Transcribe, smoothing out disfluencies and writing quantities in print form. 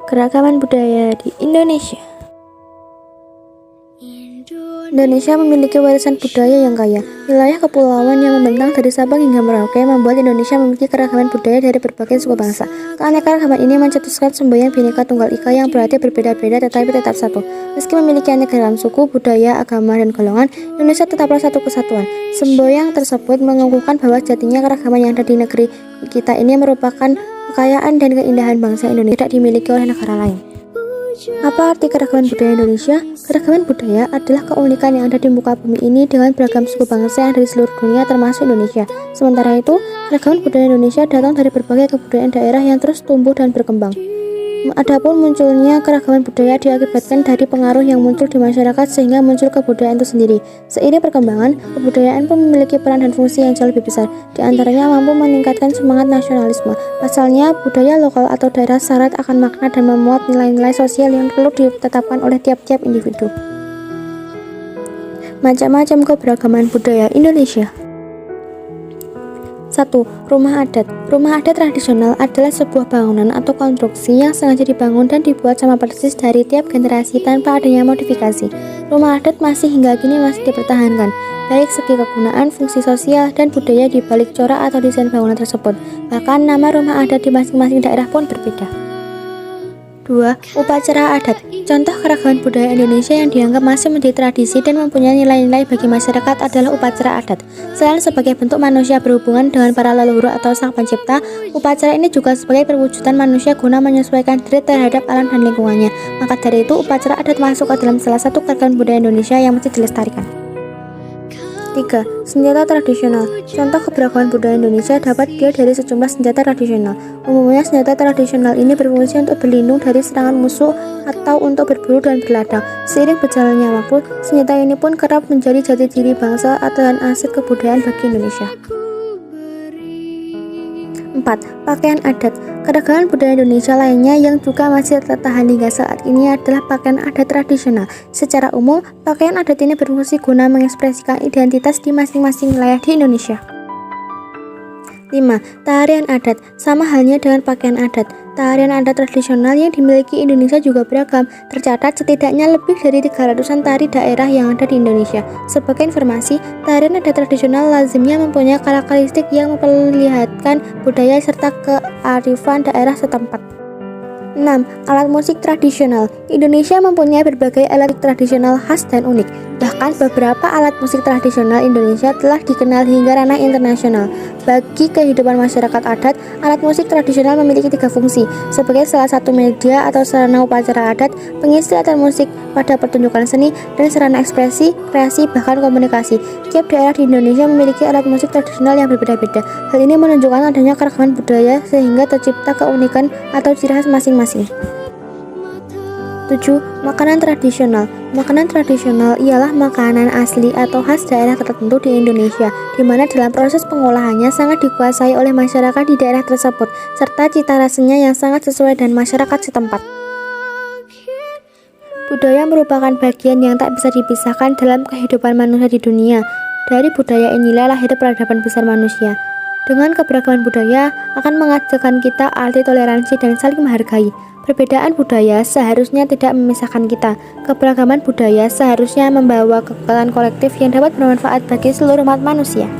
Keragaman budaya di Indonesia. Indonesia memiliki warisan budaya yang kaya. Wilayah kepulauan yang membentang dari Sabang hingga Merauke membuat Indonesia memiliki keragaman budaya dari berbagai suku bangsa. Keanekaragaman ini mencetuskan semboyan Bhinneka Tunggal Ika yang berarti berbeda-beda tetapi tetap satu. Meski memiliki aneka ragam suku, budaya, agama, dan golongan, Indonesia tetaplah satu kesatuan. Semboyan tersebut mengukuhkan bahwa sejatinya keragaman yang ada di negeri kita ini merupakan kekayaan dan keindahan bangsa Indonesia tidak dimiliki oleh negara lain. Apa arti keragaman budaya Indonesia? Keragaman budaya adalah keunikan yang ada di muka bumi ini dengan beragam suku bangsa yang ada di seluruh dunia termasuk Indonesia. Sementara itu, keragaman budaya Indonesia datang dari berbagai kebudayaan daerah yang terus tumbuh dan berkembang. Adapun munculnya keragaman budaya diakibatkan dari pengaruh yang muncul di masyarakat sehingga muncul kebudayaan itu sendiri. Seiring perkembangan, kebudayaan pun memiliki peran dan fungsi yang jauh lebih besar. Di antaranya mampu meningkatkan semangat nasionalisme. Pasalnya, budaya lokal atau daerah syarat akan makna dan memuat nilai-nilai sosial yang perlu ditetapkan oleh tiap-tiap individu. Macam-macam keberagaman budaya Indonesia. 1. Rumah adat. Rumah adat tradisional adalah sebuah bangunan atau konstruksi yang sengaja dibangun dan dibuat sama persis dari tiap generasi tanpa adanya modifikasi. Rumah adat masih hingga kini masih dipertahankan, baik segi kegunaan, fungsi sosial, dan budaya di balik corak atau desain bangunan tersebut. Bahkan nama rumah adat di masing-masing daerah pun berbeda. 2. Upacara adat. Contoh keragaman budaya Indonesia yang dianggap masih menjadi tradisi dan mempunyai nilai-nilai bagi masyarakat adalah upacara adat. Selain sebagai bentuk manusia berhubungan dengan para leluhur atau sang pencipta, upacara ini juga sebagai perwujudan manusia guna menyesuaikan diri terhadap alam dan lingkungannya. Maka dari itu, upacara adat masuk ke dalam salah satu keragaman budaya Indonesia yang mesti dilestarikan. 3. Senjata tradisional. Contoh keberagaman budaya Indonesia dapat dilihat dari sejumlah senjata tradisional. Umumnya senjata tradisional ini berfungsi untuk berlindung dari serangan musuh atau untuk berburu dan berladang. Seiring berjalannya waktu, senjata ini pun kerap menjadi jati diri bangsa dan aset kebudayaan bagi Indonesia. 4. Pakaian adat. Keragaman budaya Indonesia lainnya yang juga masih tertahan hingga saat ini adalah pakaian adat tradisional. Secara umum, pakaian adat ini berfungsi guna mengekspresikan identitas di masing-masing wilayah di Indonesia. 5. Tarian adat. Sama halnya dengan pakaian adat, tarian adat tradisional yang dimiliki Indonesia juga beragam. Tercatat setidaknya lebih dari 300-an tari daerah yang ada di Indonesia. Sebagai informasi, tarian adat tradisional lazimnya mempunyai karakteristik yang memperlihatkan budaya serta kearifan daerah setempat. 6. Alat musik tradisional. Indonesia mempunyai berbagai alat tradisional khas dan unik. Bahkan beberapa alat musik tradisional Indonesia telah dikenal hingga ranah internasional. Bagi kehidupan masyarakat adat, alat musik tradisional memiliki 3 fungsi. Sebagai salah satu media atau sarana upacara adat, pengisi alat musik pada pertunjukan seni, dan sarana ekspresi, kreasi, bahkan komunikasi. Tiap daerah di Indonesia memiliki alat musik tradisional yang berbeda-beda. Hal ini menunjukkan adanya keragaman budaya sehingga tercipta keunikan atau ciri khas masing-masing. 7. Makanan tradisional. Makanan tradisional ialah makanan asli atau khas daerah tertentu di Indonesia, di mana dalam proses pengolahannya sangat dikuasai oleh masyarakat di daerah tersebut, serta cita rasanya yang sangat sesuai dengan masyarakat setempat. Budaya merupakan bagian yang tak bisa dipisahkan dalam kehidupan manusia di dunia. Dari budaya inilah lahir peradaban besar manusia. Dengan keberagaman budaya akan mengajarkan kita arti toleransi dan saling menghargai. Perbedaan budaya seharusnya tidak memisahkan kita. Keberagaman budaya seharusnya membawa kekuatan kolektif yang dapat bermanfaat bagi seluruh umat manusia.